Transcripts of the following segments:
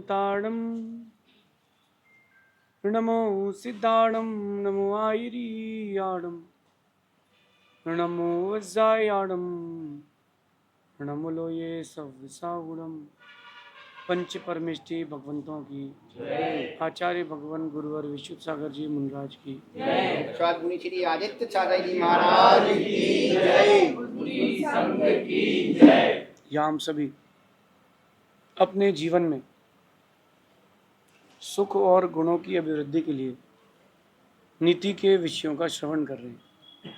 भूताड़ं नमो सिद्धाणं नमो आयरीयाणं नमो वज्रायाणं नमो लोये सव्विसागुणं। पंच परमेष्टि भगवंतों की आचार्य भगवान गुरुवर विशुद्ध सागर जी मुनराज की स्वागुणी श्री आदित्य चाचा जी महाराज की जय, गुरुजी संघ की जय। यहाँ हम सभी अपने जीवन में सुख और गुणों की अभिवृद्धि के लिए नीति के विषयों का श्रवण कर रहे हैं।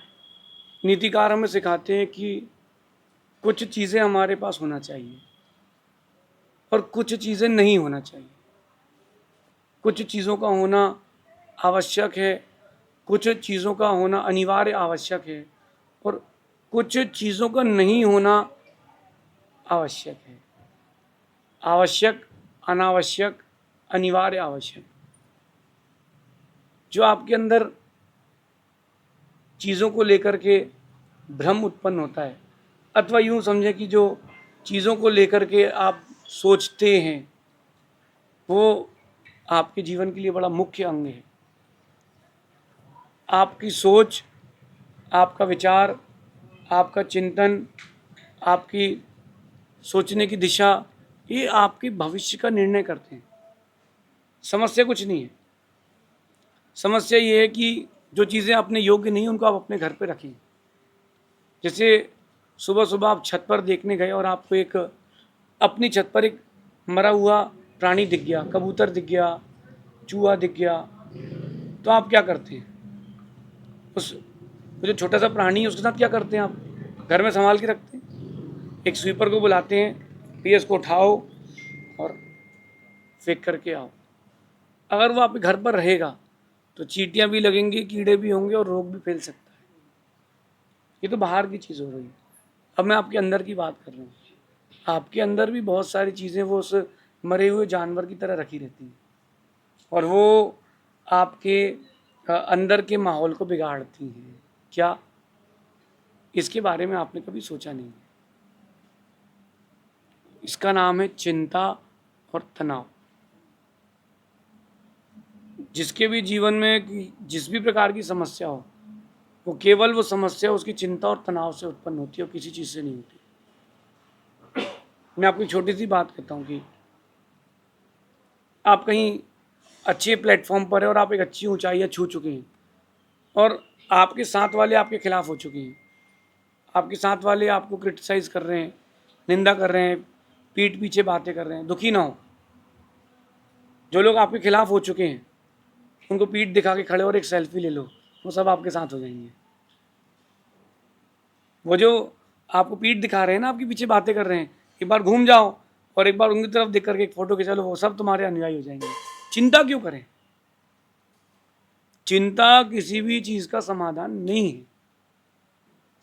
नीतिकार हमें सिखाते हैं कि कुछ चीज़ें हमारे पास होना चाहिए और कुछ चीज़ें नहीं होना चाहिए। कुछ चीज़ों का होना आवश्यक है, कुछ चीज़ों का होना अनिवार्य आवश्यक है और कुछ चीज़ों का नहीं होना आवश्यक है। आवश्यक, अनावश्यक, अनिवार्य, आवश्यक। जो आपके अंदर चीज़ों को लेकर के भ्रम उत्पन्न होता है, अथवा यूँ समझें कि जो चीज़ों को लेकर के आप सोचते हैं, वो आपके जीवन के लिए बड़ा मुख्य अंग है। आपकी सोच, आपका विचार, आपका चिंतन, आपकी सोचने की दिशा, ये आपके भविष्य का निर्णय करते हैं। समस्या कुछ नहीं है। समस्या ये है कि जो चीज़ें अपने योग्य नहीं उनको आप अपने घर पे रखें। जैसे सुबह सुबह आप छत पर देखने गए और आपको एक अपनी छत पर एक मरा हुआ प्राणी दिख गया, कबूतर दिख गया, चूहा दिख गया, तो आप क्या करते हैं? उस जो छोटा सा प्राणी है उसके साथ क्या करते हैं? आप घर में संभाल के रखते हैं। एक स्वीपर को बुलाते हैं, भैया इसको उठाओ और फेंक करके आओ। अगर वो आपके घर पर रहेगा तो चींटियाँ भी लगेंगी, कीड़े भी होंगे और रोग भी फैल सकता है। ये तो बाहर की चीज़ हो रही है। अब मैं आपके अंदर की बात कर रहा हूँ। आपके अंदर भी बहुत सारी चीज़ें वो उस मरे हुए जानवर की तरह रखी रहती हैं और वो आपके अंदर के माहौल को बिगाड़ती हैं। क्या इसके बारे में आपने कभी सोचा नहीं? इसका नाम है चिंता और तनाव। जिसके भी जीवन में जिस भी प्रकार की समस्या हो, वो केवल वो समस्या उसकी चिंता और तनाव से उत्पन्न होती है और किसी चीज़ से नहीं होती। मैं आपको एक छोटी सी बात कहता हूँ कि आप कहीं अच्छे प्लेटफॉर्म पर है और आप एक अच्छी ऊंचाई छू चुके हैं और आपके साथ वाले आपके खिलाफ हो चुके हैं। आपके साथ वाले आपको क्रिटिसाइज कर रहे हैं, निंदा कर रहे हैं, पीठ पीछे बातें कर रहे हैं। दुखी ना हो। जो लोग आपके खिलाफ हो चुके हैं उनको पीठ दिखा के खड़े और एक सेल्फी ले लो, वो सब आपके साथ हो जाएंगे। वो जो आपको पीठ दिखा रहे हैं ना, आपके पीछे बातें कर रहे हैं, एक बार घूम जाओ और एक बार उनकी तरफ देख करके एक फोटो खिंचा लो, वो सब तुम्हारे अनुयायी हो जाएंगे। चिंता क्यों करें? चिंता किसी भी चीज का समाधान नहीं है।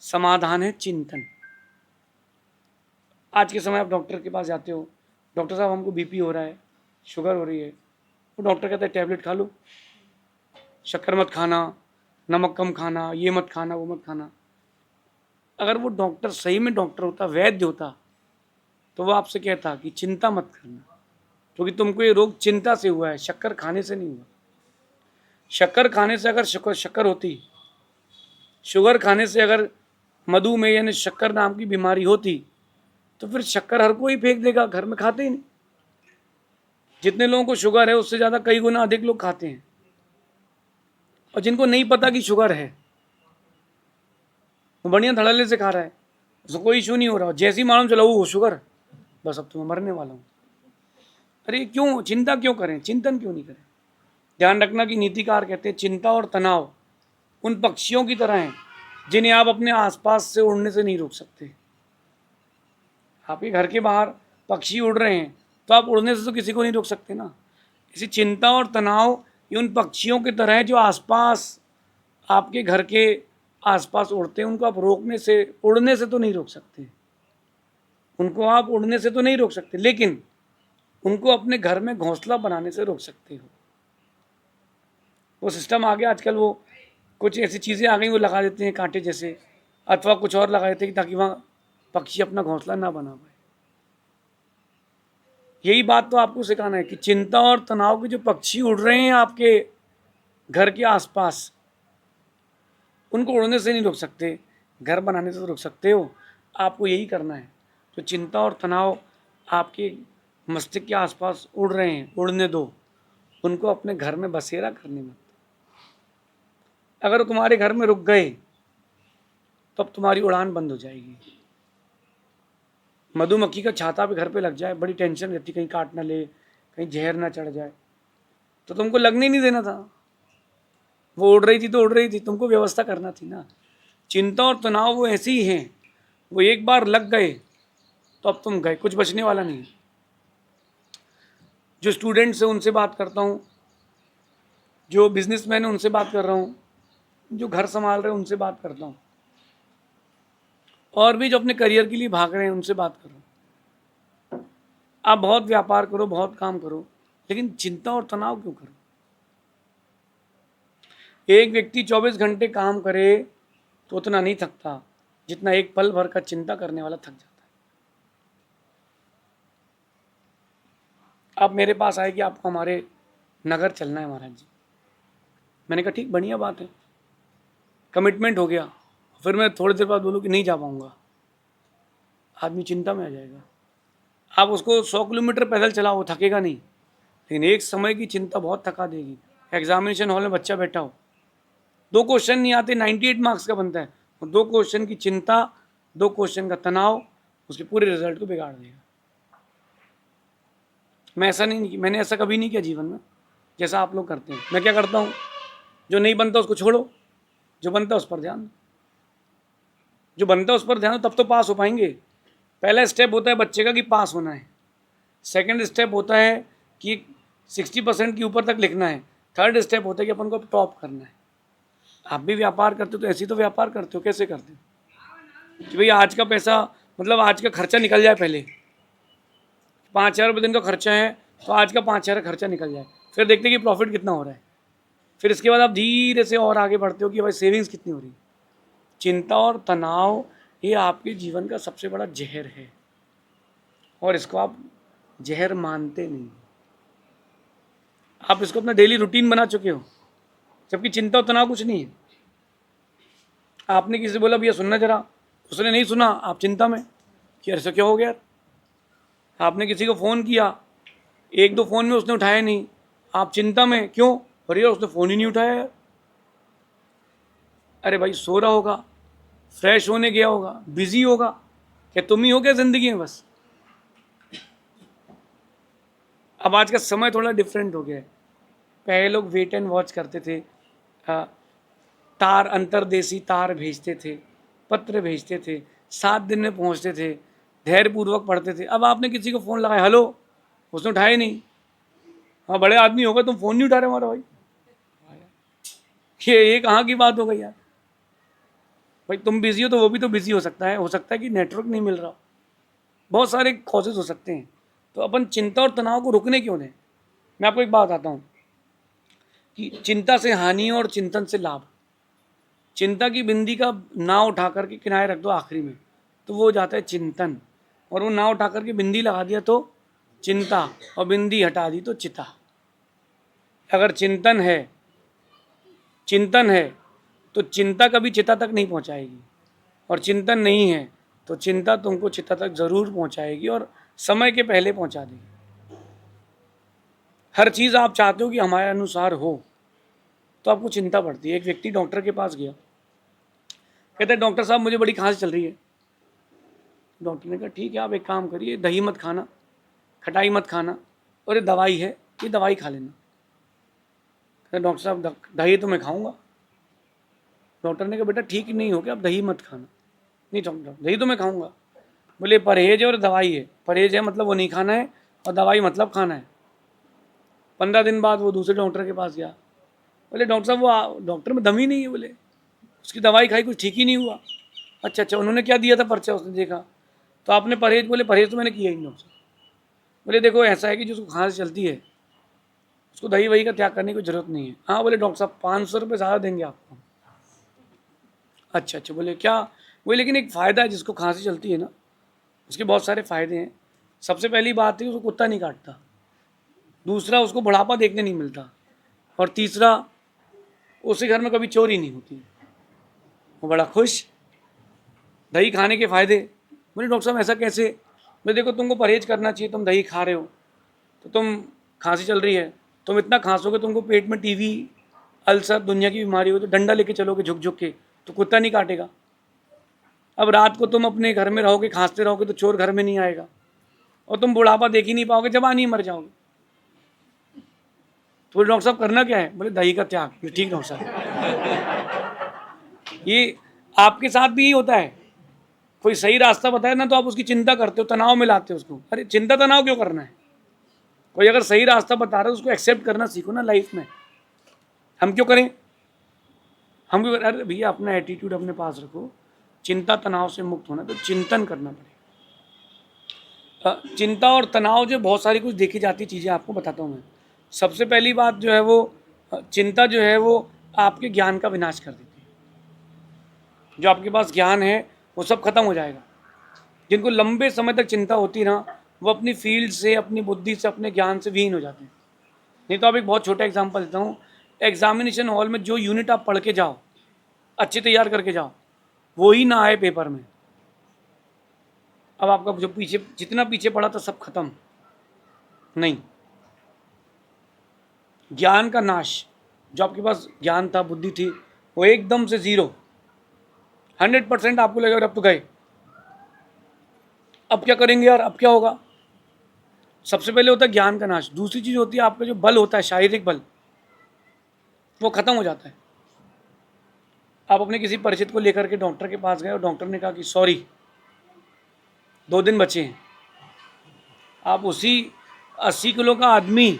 समाधान है चिंतन। आज के समय आप डॉक्टर के पास जाते हो, डॉक्टर साहब हमको बीपी हो रहा है, शुगर हो रही है, वो डॉक्टर कहता है टैबलेट खा लो, शक्कर मत खाना, नमक कम खाना, ये मत खाना, वो मत खाना। अगर वो डॉक्टर सही में डॉक्टर होता, वैद्य होता, तो वो आपसे कहता कि चिंता मत करना, क्योंकि तुमको ये रोग चिंता से हुआ है, शक्कर खाने से नहीं हुआ। शक्कर खाने से अगर शक्कर होती, शुगर खाने से अगर मधुमेह यानी शक्कर नाम की बीमारी होती, तो फिर शक्कर हर कोई फेंक देगा, घर में खाते ही नहीं। जितने लोगों को शुगर है उससे ज़्यादा कई गुना अधिक लोग खाते हैं, और जिनको नहीं पता कि शुगर है वो बढ़िया धड़ल्ले से खा रहा है, उसको कोई इशू नहीं हो रहा। जैसे ही मालूम चला वो शुगर, बस अब तो मैं मरने वाला हूँ। अरे क्यों चिंता क्यों करें? चिंतन क्यों नहीं करें? ध्यान रखना कि नीतिकार कहते हैं चिंता और तनाव उन पक्षियों की तरह हैं जिन्हें आप अपने आसपास से उड़ने से नहीं रोक सकते। आपके घर के बाहर पक्षी उड़ रहे हैं तो आप उड़ने से तो किसी को नहीं रोक सकते ना। इसी चिंता और तनाव ये उन पक्षियों की तरह है जो आसपास आपके घर के आसपास उड़ते हैं। उनको आप रोकने से, उड़ने से तो नहीं रोक सकते, उनको आप उड़ने से तो नहीं रोक सकते, लेकिन उनको अपने घर में घोंसला बनाने से रोक सकते हो। वो सिस्टम आ गया आजकल, वो कुछ ऐसी चीज़ें आ गई वो लगा देते हैं कांटे जैसे, अथवा कुछ और लगा देते हैं ताकि वहाँ पक्षी अपना घोंसला ना बना पाए। यही बात तो आपको सिखाना है कि चिंता और तनाव के जो पक्षी उड़ रहे हैं आपके घर के आसपास, उनको उड़ने से नहीं रोक सकते, घर बनाने से तो रोक सकते हो। आपको यही करना है, जो चिंता और तनाव आपके मस्तिष्क के आसपास उड़ रहे हैं, उड़ने दो, उनको अपने घर में बसेरा करने मत। अगर तुम्हारे घर में रुक गए तो अब तुम्हारी उड़ान बंद हो जाएगी। मधुमक्खी का छाता भी घर पे लग जाए, बड़ी टेंशन रहती, कहीं काट ना ले, कहीं जहर ना चढ़ जाए, तो तुमको लगने ही नहीं देना था। वो उड़ रही थी तो उड़ रही थी, तुमको व्यवस्था करना थी ना। चिंता और तनाव वो ऐसे ही हैं, वो एक बार लग गए तो अब तुम गए, कुछ बचने वाला नहीं। जो स्टूडेंट्स हैं उनसे बात करता हूँ, जो बिजनेसमैन है उनसे बात कर रहा हूँ, जो घर संभाल रहे हैं उनसे बात करता हूँ, और भी जो अपने करियर के लिए भाग रहे हैं उनसे बात कर रहा हूँ। आप बहुत व्यापार करो, बहुत काम करो, लेकिन चिंता और तनाव क्यों करो? एक व्यक्ति 24 घंटे काम करे तो उतना नहीं थकता जितना एक पल भर का चिंता करने वाला थक जाता है। आप मेरे पास आए कि आपको हमारे नगर चलना है महाराज जी। मैंने कहा ठीक, बढ़िया बात है, कमिटमेंट हो गया। फिर मैं थोड़ी देर बाद बोलूँ कि नहीं जा पाऊंगा, आदमी चिंता में आ जाएगा। आप उसको 100 किलोमीटर पैदल चलाओ, वो थकेगा नहीं, लेकिन एक समय की चिंता बहुत थका देगी। एग्जामिनेशन हॉल में बच्चा बैठा हो, 2 क्वेश्चन नहीं आते, 98 मार्क्स का बनता है, और 2 क्वेश्चन की चिंता, 2 क्वेश्चन का तनाव उसके पूरे रिजल्ट को बिगाड़ देगा। मैंने ऐसा कभी नहीं किया जीवन में जैसा आप लोग करते हैं। मैं क्या करता हूँ, जो नहीं बनता उसको छोड़ो, जो बनता है उस पर ध्यान दो। जो बनता है उस पर ध्यान दो, तब तो पास हो पाएंगे। पहला स्टेप होता है बच्चे का कि पास होना है, सेकंड स्टेप होता है कि 60% के ऊपर तक लिखना है, थर्ड स्टेप होता है कि अपन को टॉप करना है। आप भी व्यापार करते हो तो ऐसे ही तो व्यापार करते हो। कैसे करते हो कि भाई आज का पैसा, मतलब आज का खर्चा निकल जाए, पहले 5,000 रुपये दिन का खर्चा है तो आज का 5,000 खर्चा निकल जाए, फिर देखते हैं कि प्रॉफिट कितना हो रहा है। फिर इसके बाद आप धीरे से और आगे बढ़ते हो कि भाई सेविंग्स कितनी हो रही है। चिंता और तनाव ये आपके जीवन का सबसे बड़ा जहर है, और इसको आप जहर मानते नहीं। आप इसको अपना डेली रूटीन बना चुके हो, जबकि चिंता और तनाव कुछ नहीं है। आपने किसी से बोला भैया सुनना जरा, उसने नहीं सुना, आप चिंता में कि ऐसा क्या हो गया। आपने किसी को फ़ोन किया, 1-2 फ़ोन में उसने उठाया नहीं, आप चिंता में, क्यों? अरे यार उसने फ़ोन ही नहीं उठाया यार। अरे भाई सो रहा होगा, फ्रेश होने गया होगा, बिजी होगा। क्या तुम ही हो क्या ज़िंदगी में बस? अब आज का समय थोड़ा डिफरेंट हो गया है। पहले लोग वेट एंड वॉच करते थे, तार, अंतरदेशी तार भेजते थे, पत्र भेजते थे, 7 दिन में पहुंचते थे, धैर्यपूर्वक पढ़ते थे। अब आपने किसी को फ़ोन लगाया, हेलो, उसने उठाया नहीं। हाँ बड़े आदमी हो गए, तुम फ़ोन नहीं उठा रहे हमारा भाई, ये कहाँ की बात हो गई यार। भाई तुम बिजी हो तो वो भी तो बिजी हो सकता है कि नेटवर्क नहीं मिल रहा, बहुत सारे कॉजेज हो सकते हैं। तो अपन चिंता और तनाव को रुकने क्यों दें? मैं आपको एक बात बताता हूँ कि चिंता से हानि और चिंतन से लाभ। चिंता की बिंदी का नाव उठा करके किनारे रख दो आखिरी में, तो वो हो जाता है चिंतन, और वो नाव उठा करके बिंदी लगा दिया तो चिंता, और बिंदी हटा दी तो चिता। अगर चिंतन है तो चिंता कभी चिता तक नहीं पहुंचाएगी, और चिंतन नहीं है तो चिंता तुमको चिता तक जरूर पहुंचाएगी, और समय के पहले पहुंचा देगी। हर चीज़ आप चाहते हो कि हमारे अनुसार हो, तो आपको चिंता बढ़ती है। एक व्यक्ति डॉक्टर के पास गया, कहते हैं डॉक्टर साहब मुझे बड़ी खांसी चल रही है। डॉक्टर ने कहा ठीक है, आप एक काम करिए, दही मत खाना, खटाई मत खाना, और ये दवाई है, ये दवाई खा लेना। कहते डॉक्टर साहब दही तो मैं खाऊंगा। डॉक्टर ने कहा बेटा ठीक नहीं हो गया, आप दही मत खाना। नहीं डॉक्टर, दही तो मैं खाऊंगा। बोले परहेज है और दवाई है, परहेज है मतलब वो नहीं खाना है, और दवाई मतलब खाना है। 15 दिन बाद वो दूसरे डॉक्टर के पास गया, बोले डॉक्टर साहब वो डॉक्टर में दम ही नहीं है, बोले उसकी दवाई खाई कुछ ठीक ही नहीं हुआ। अच्छा, उन्होंने क्या दिया था पर्चा, उसने देखा तो आपने परहेज, बोले परहेज तो मैंने किया ही नहीं डॉक्टर। बोले देखो ऐसा है कि जिसको खांसी चलती है उसको दही वही का त्याग करने की जरूरत नहीं है। हाँ बोले डॉक्टर साहब 500 रुपये ज़्यादा देंगे आपको। अच्छा, बोले क्या? बोले लेकिन एक फ़ायदा है, जिसको खांसी चलती है ना उसके बहुत सारे फ़ायदे हैं। सबसे पहली बात है उसको कुत्ता नहीं काटता, दूसरा उसको बुढ़ापा देखने नहीं मिलता, और तीसरा उसके घर में कभी चोरी नहीं होती। वो बड़ा खुश। दही खाने के फ़ायदे। बोले डॉक्टर साहब ऐसा कैसे? मैं देखो तुमको परहेज करना चाहिए, तुम दही खा रहे हो तो तुम खांसी चल रही है, तुम इतना खांसोगे तुमको पेट में टीवी, अल्सर, दुनिया की बीमारी हो, तो डंडा लेके चलोगे झुक झुक के तो कुत्ता नहीं काटेगा। अब रात को तुम अपने घर में रहोगे, खांसते रहोगे तो चोर घर में नहीं आएगा, और तुम बुढ़ापा देख ही नहीं पाओगे, जवानी मर जाओगे। तो बोले डॉक्टर साहब करना क्या है? बोले दही का त्याग। ये ठीक डॉक्टर साहब, ये आपके साथ भी यही होता है। कोई सही रास्ता बताए ना तो आप उसकी चिंता करते हो, तनाव में लाते हो उसको। अरे चिंता तनाव क्यों करना है? कोई अगर सही रास्ता बता रहा है उसको एक्सेप्ट करना सीखो ना लाइफ में। हम क्यों करें? हम क्यों करें? अरे भैया अपना एटीट्यूड अपने पास रखो। चिंता तनाव से मुक्त होना तो चिंतन करना पड़ेगा। चिंता और तनाव जो बहुत सारी कुछ देखी जाती चीज़ें आपको बताता हूँ मैं। सबसे पहली बात जो है वो चिंता जो है वो आपके ज्ञान का विनाश कर देती है। जो आपके पास ज्ञान है वो सब खत्म हो जाएगा। जिनको लंबे समय तक चिंता होती ना, वो अपनी फील्ड से, अपनी बुद्धि से, अपने ज्ञान से विहीन हो जाते हैं। नहीं तो आप एक बहुत छोटा एग्जांपल देता हूँ। एग्जामिनेशन हॉल में जो यूनिट आप पढ़ के जाओ, अच्छे तैयार करके जाओ, वो ही ना आए पेपर में, अब आपका जो पीछे जितना पीछे पड़ा था सब खत्म। नहीं, ज्ञान का नाश। जो आपके पास ज्ञान था, बुद्धि थी, वो एकदम से 0, 100% आपको लगेगा अब तो गए, अब क्या करेंगे यार, अब क्या होगा। सबसे पहले होता है ज्ञान का नाश। दूसरी चीज़ होती है आपका जो बल होता है, शारीरिक बल, वो खत्म हो जाता है। आप अपने किसी परिचित को लेकर के डॉक्टर के पास गए और डॉक्टर ने कहा कि सॉरी 2 दिन बचे हैं। आप उसी 80 किलो का आदमी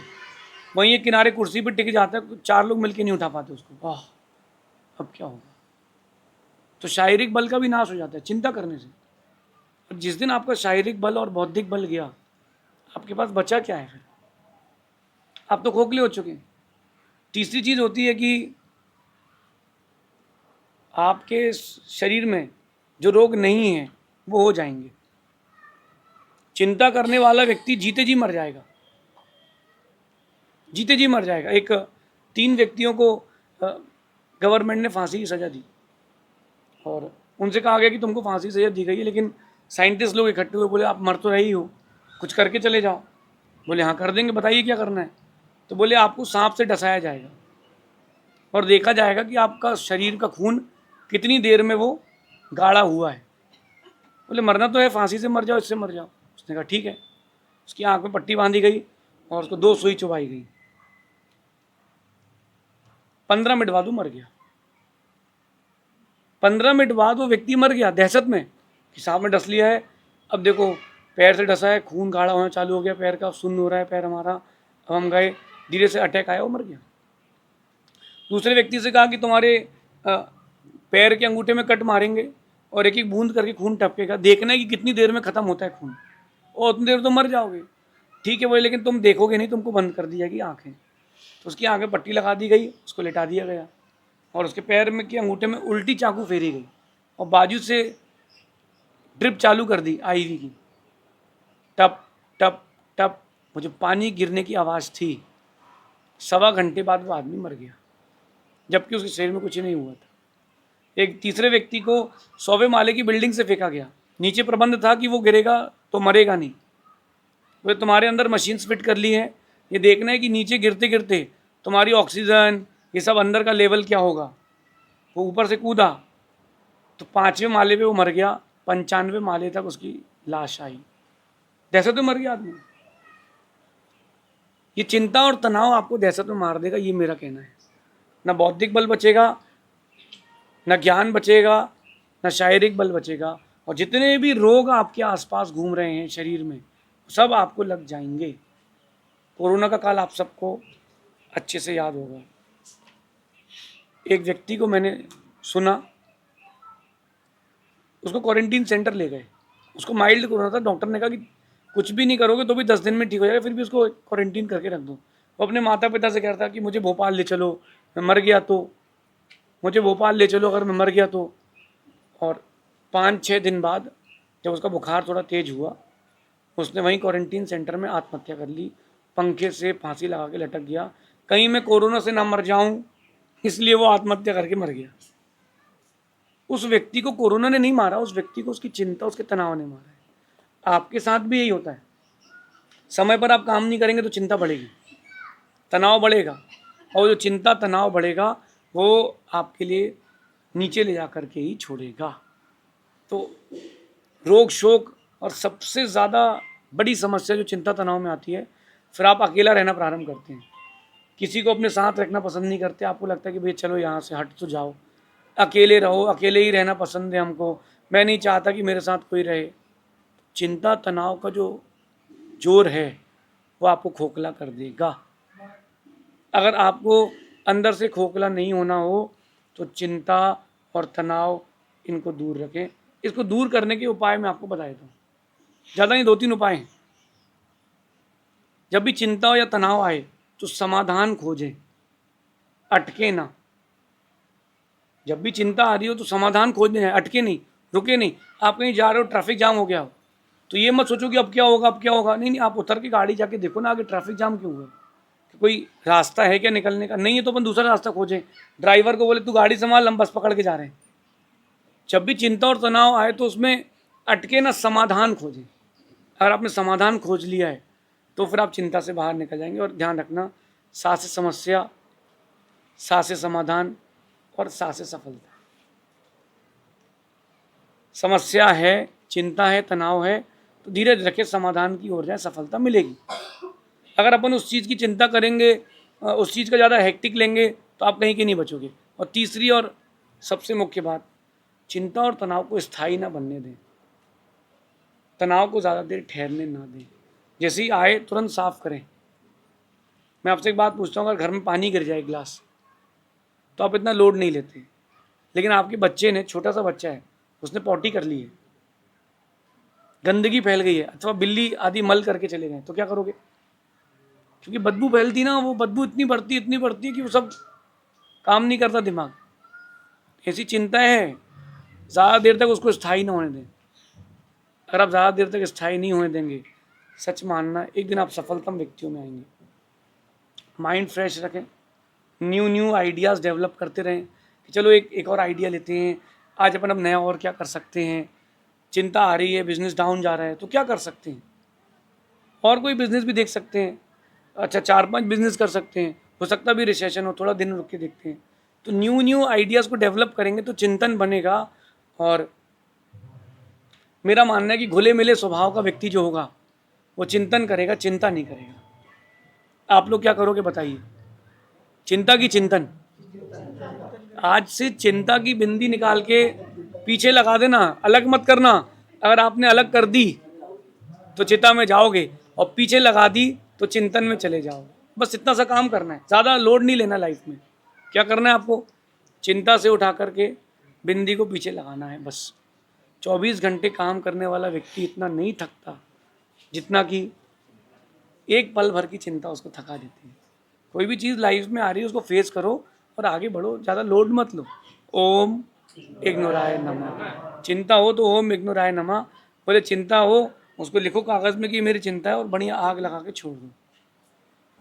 वहीं एक किनारे कुर्सी पर टिक जाता है, 4 लोग मिलकर नहीं उठा पाते उसको। वाह, अब क्या होगा। तो शारीरिक बल का भी नाश हो जाता है चिंता करने से। और जिस दिन आपका शारीरिक बल और बौद्धिक बल गया, आपके पास बचा क्या है फिर? आप तो खोखले हो चुके हैं। तीसरी चीज़ होती है कि आपके शरीर में जो रोग नहीं है वो हो जाएंगे। चिंता करने वाला व्यक्ति जीते जी मर जाएगा, जीते जी मर जाएगा। 3 व्यक्तियों को गवर्नमेंट ने फांसी की सज़ा दी और उनसे कहा गया कि तुमको फांसी की सज़ा दी गई है, लेकिन साइंटिस्ट लोग इकट्ठे हुए, बोले आप मर तो रही हो, कुछ करके चले जाओ। बोले हाँ कर देंगे, बताइए क्या करना है। तो बोले आपको सांप से डसाया जाएगा और देखा जाएगा कि आपका शरीर का खून कितनी देर में वो गाढ़ा हुआ है। बोले मरना तो है, फांसी से मर जाओ, इससे मर जाओ। उसने कहा ठीक है। उसकी आंख में पट्टी बांधी गई और उसको 2 सुई चुभाई गई। 15 मिनट बाद वो मर गया। 15 मिनट बाद वो व्यक्ति मर गया दहशत में कि सांप ने डस लिया है। अब देखो पैर से डसा है, खून गाढ़ा होना चालू हो गया, पैर का सुन्न हो रहा है पैर हमारा। अब हम गए, धीरे से अटैक आया, वो मर गया। दूसरे व्यक्ति से कहा कि तुम्हारे पैर के अंगूठे में कट मारेंगे और एक एक बूंद करके खून टपकेगा, देखना है कि कितनी देर में ख़त्म होता है खून, और उतनी देर तो मर जाओगे। ठीक है बोले, लेकिन तुम देखोगे नहीं, तुमको बंद कर दी जाएगी आँखें। तो उसकी आँखें पट्टी लगा दी गई, उसको लेटा दिया गया और उसके पैर में के अंगूठे में उल्टी चाकू फेरी गई और बाजू से ड्रिप चालू कर दी IV की। टप टप टप, वो जो पानी गिरने की आवाज़ थी, 1.25 घंटे बाद वो आदमी मर गया, जबकि उसके शरीर में कुछ नहीं हुआ था। एक तीसरे व्यक्ति को 100वें माले की बिल्डिंग से फेंका गया। नीचे प्रबंध था कि वो गिरेगा तो मरेगा नहीं। वो तुम्हारे अंदर मशीन्स फिट कर ली हैं, ये देखना है कि नीचे गिरते गिरते तुम्हारी ऑक्सीजन ये सब अंदर का लेवल क्या होगा। वो ऊपर से कूदा तो 5वें माले पे वो मर गया। 95वें माले तक उसकी लाश आई, दहशत में मर गया आदमी। ये चिंता और तनाव आपको दहशत में मार देगा, ये मेरा कहना है। ना बौद्धिक बल बचेगा, ना ज्ञान बचेगा, ना शारीरिक बल बचेगा, और जितने भी रोग आपके आसपास घूम रहे हैं शरीर में, सब आपको लग जाएंगे। कोरोना का काल आप सबको अच्छे से याद होगा। एक व्यक्ति को मैंने सुना, उसको क्वारंटीन सेंटर ले गए। उसको माइल्ड कोरोना था, डॉक्टर ने कहा कि कुछ भी नहीं करोगे तो भी 10 दिन में ठीक हो जाएगा, फिर भी उसको क्वारंटीन करके रख दो। वो अपने माता पिता से कह रहा था कि मुझे भोपाल ले चलो, मैं मर गया तो, मुझे भोपाल ले चलो अगर मैं मर गया तो। और 5-6 दिन बाद जब उसका बुखार थोड़ा तेज हुआ उसने वहीं क्वारंटीन सेंटर में आत्महत्या कर ली, पंखे से फांसी लगा के लटक गया, कहीं मैं कोरोना से ना मर जाऊं इसलिए वो आत्महत्या करके मर गया। उस व्यक्ति को कोरोना ने नहीं मारा, उस व्यक्ति को उसकी चिंता, उसके तनाव ने मारा है। आपके साथ भी यही होता है, समय पर आप काम नहीं करेंगे तो चिंता बढ़ेगी, तनाव बढ़ेगा, और जो चिंता तनाव बढ़ेगा वो आपके लिए नीचे ले जा करके ही छोड़ेगा। तो रोग शोक और सबसे ज़्यादा बड़ी समस्या जो चिंता तनाव में आती है, फिर आप अकेला रहना प्रारंभ करते हैं, किसी को अपने साथ रखना पसंद नहीं करते, आपको लगता है कि भाई चलो यहाँ से हट तो जाओ, अकेले रहो, अकेले ही रहना पसंद है हमको, मैं नहीं चाहता कि मेरे साथ कोई रहे। चिंता तनाव का जो जोर है वो आपको खोखला कर देगा। अगर आपको अंदर से खोखला नहीं होना हो तो चिंता और तनाव इनको दूर रखें। इसको दूर करने के उपाय मैं आपको बता देता हूँ, ज़्यादा नहीं, 2-3 उपाय हैं। जब भी चिंता या तनाव आए तो समाधान खोजें, अटके ना। जब भी चिंता आ रही हो तो समाधान खोजने हैं, अटके नहीं, रुके नहीं। आप कहीं जा रहे हो, ट्रैफिक जाम हो गया हो, तो ये मत सोचो कि अब क्या होगा, अब क्या होगा। नहीं नहीं, आप उतर के गाड़ी जाके देखो ना आगे ट्रैफिक जाम क्यों हुआ है, कोई रास्ता है क्या निकलने का। नहीं है तो अपन दूसरा रास्ता खोजें, ड्राइवर को बोले तू गाड़ी संभाल, हम बस पकड़ के जा रहे हैं। जब भी चिंता और तनाव आए तो उसमें अटके ना, समाधान खोजें। अगर आपने समाधान खोज लिया है तो फिर आप चिंता से बाहर निकल जाएंगे। और ध्यान रखना, सा से समस्या, सा से समाधान और सा से सफलता। समस्या है, चिंता है, तनाव है, तो धीरज रखे, समाधान की ओर जाए, सफलता मिलेगी। अगर अपन उस चीज़ की चिंता करेंगे, उस चीज़ का ज़्यादा हेक्टिक लेंगे तो आप कहीं के नहीं बचोगे। और तीसरी और सबसे मुख्य बात, चिंता और तनाव को स्थायी ना बनने दें, तनाव को ज़्यादा देर ठहरने ना दें। जैसे ही आए तुरंत साफ करें। मैं आपसे एक बात पूछता हूँ, अगर घर में पानी गिर जाए गिलास तो आप इतना लोड नहीं लेते, लेकिन आपके बच्चे ने, छोटा सा बच्चा है, उसने पॉटी कर ली है, गंदगी फैल गई है, अथवा बिल्ली आदि मल करके चले गए, तो क्या करोगे? क्योंकि बदबू फैलती ना, वो बदबू इतनी बढ़ती है कि वो सब काम नहीं करता दिमाग। ऐसी चिंता है, ज़्यादा देर तक उसको स्थायी ना होने दें। अगर आप ज़्यादा देर तक स्थायी नहीं होने देंगे, सच मानना एक दिन आप सफलतम व्यक्तियों में आएंगे। माइंड फ्रेश रखें, न्यू आइडियाज़ डेवलप करते रहें कि चलो एक और आइडिया लेते हैं, आज अपन अब नया और क्या कर सकते हैं। चिंता आ रही है, बिजनेस डाउन जा रहा है, तो क्या कर सकते हैं, और कोई बिजनेस भी देख सकते हैं। अच्छा, 4-5 बिजनेस कर सकते हैं, हो सकता भी रिसेशन हो, थोड़ा दिन रुक के देखते हैं। तो न्यू आइडियाज़ को डेवलप करेंगे तो चिंतन बनेगा। और मेरा मानना है कि घुले मिले स्वभाव का व्यक्ति जो होगा वो चिंतन करेगा, चिंता नहीं करेगा। आप लोग क्या करोगे बताइए? चिंता की चिंतन। आज से चिंता की बिंदी निकाल के पीछे लगा देना, अलग मत करना। अगर आपने अलग कर दी तो चिंता में जाओगे, और पीछे लगा दी तो चिंतन में चले जाओगे। बस इतना सा काम करना है, ज़्यादा लोड नहीं लेना लाइफ में। क्या करना है आपको? चिंता से उठा करके बिंदी को पीछे लगाना है बस। 24 घंटे काम करने वाला व्यक्ति इतना नहीं थकता जितना कि एक पल भर की चिंता उसको थका देती है। कोई भी चीज़ लाइफ में आ रही है उसको फेस करो और आगे बढ़ो, ज़्यादा लोड मत लो। ओम इग्नोराय नमः। चिंता हो तो ओम इग्नोराय नमः बोले। चिंता हो उसको लिखो कागज़ में कि मेरी चिंता है, और बढ़िया आग लगा के छोड़ दो।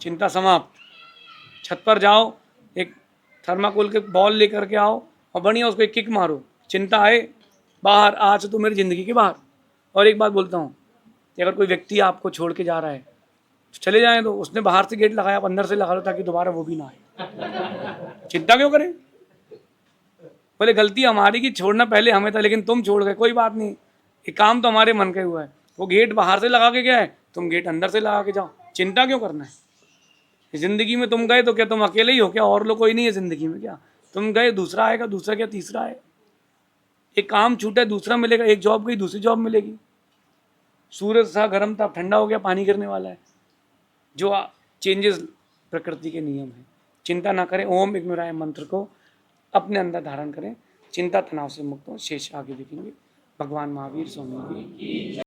चिंता समाप्त। छत पर जाओ, एक थर्माकोल के बॉल लेकर के आओ और बढ़िया उसको एक किक मारो। चिंता आए बाहर, आज तो मेरी ज़िंदगी के बाहर। और एक बात बोलता हूँ कि अगर कोई व्यक्ति आपको छोड़ के जा रहा है तो चले जाएं, तो उसने बाहर से गेट लगाया, आप अंदर से लगा लो ताकि दोबारा वो भी ना आए। चिंता क्यों करें? बोले गलती हमारी कि छोड़ना पहले हमें था, लेकिन तुम छोड़ गए, कोई बात नहीं, ये काम तो हमारे मन का ही हुआ है। वो गेट बाहर से लगा के गया है, तुम गेट अंदर से लगा के जाओ। चिंता क्यों करना है? जिंदगी में तुम गए तो क्या तुम अकेले ही हो क्या? और लोग कोई नहीं है जिंदगी में क्या? तुम गए, दूसरा आएगा, दूसरा क्या तीसरा आएगा। एक काम छूटा है, दूसरा मिलेगा। एक जॉब गई, दूसरी जॉब मिलेगी। सूरज था, गर्म था, ठंडा हो गया, पानी गिरने वाला है। जो चेंजेस प्रकृति के नियम हैं। चिंता ना करें, ओम इग्नोराय मंत्र को अपने अंदर धारण करें। चिंता तनाव से मुक्त हो। शेष आगे देखेंगे। भगवान महावीर स्वामी की